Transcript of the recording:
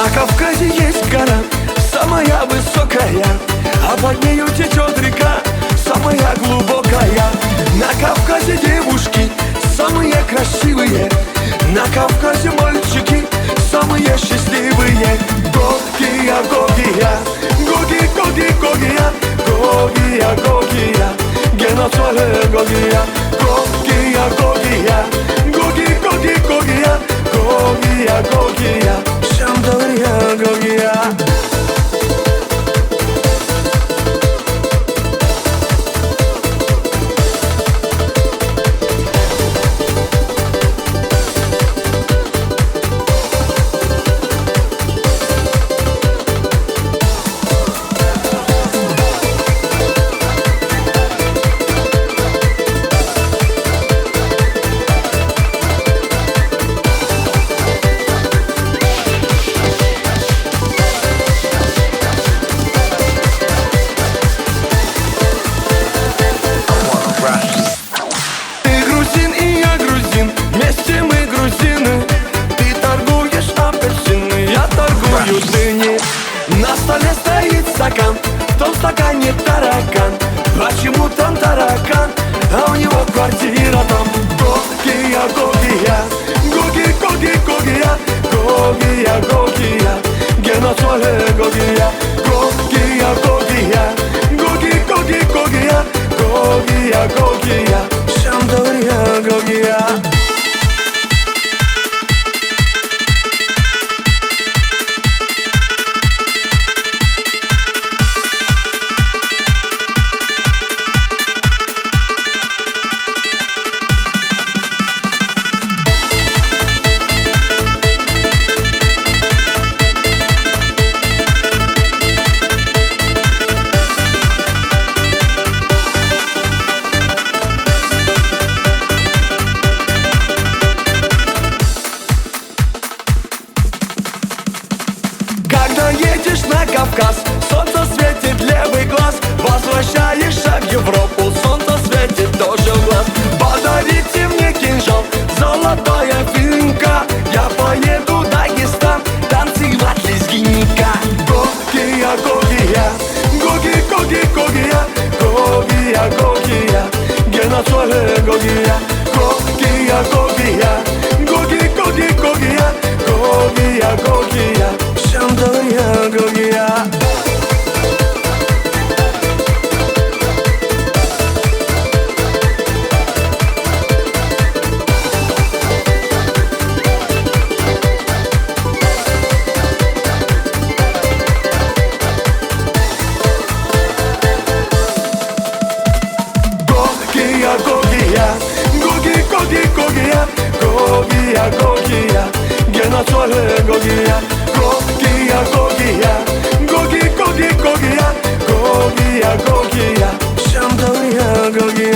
На Кавказе есть гора, самая высокая, а под нею течет река, самая глубокая. На Кавказе девушки самые красивые, на Кавказе мальчики самые счастливые. Гогия, Гогия, Гоги, Гоги, Гогия, Гогия, Гогия, геноцоле Гогия. Гогия, Гогия, Гоги, Гоги, Гогия, Гогия, Гогия, Шамдория, Гогия. На столе стоит стакан, в том стакане таракан. Почему там таракан, а у него квартира там? Гогия, Гогия, Гоги, Гоги, Гогия, Гогия, Гогия, геноцоле Гогия. Гогия, Гогия, Гоги, Гоги, Гогия, Гогия, Гогия, Шамдория, Гогия. Когда едешь на Кавказ, солнце светит левый глаз. Возвращаешься в Европу, солнце светит тоже в глаз. Подарите мне кинжал, золотая финка, я поеду в Дагестан танцевать лезгинка. Гогия, Гогия, Гоги, Гоги, Гогия, Гогия, Гогия, геноцоле Гогия. Гогия, Гогия, Гоги, Гоги, Гогия, Гогия, Гогия, Шамдория, Гогия. Гогия, Гогия, Гоги, Гоги, Гогия, Гогия, Гогия, геноцоле Гогия. Гогия, Гогия, Гоги, Гоги, Гогия, Гогия, Гогия, Шамдория, Гогия.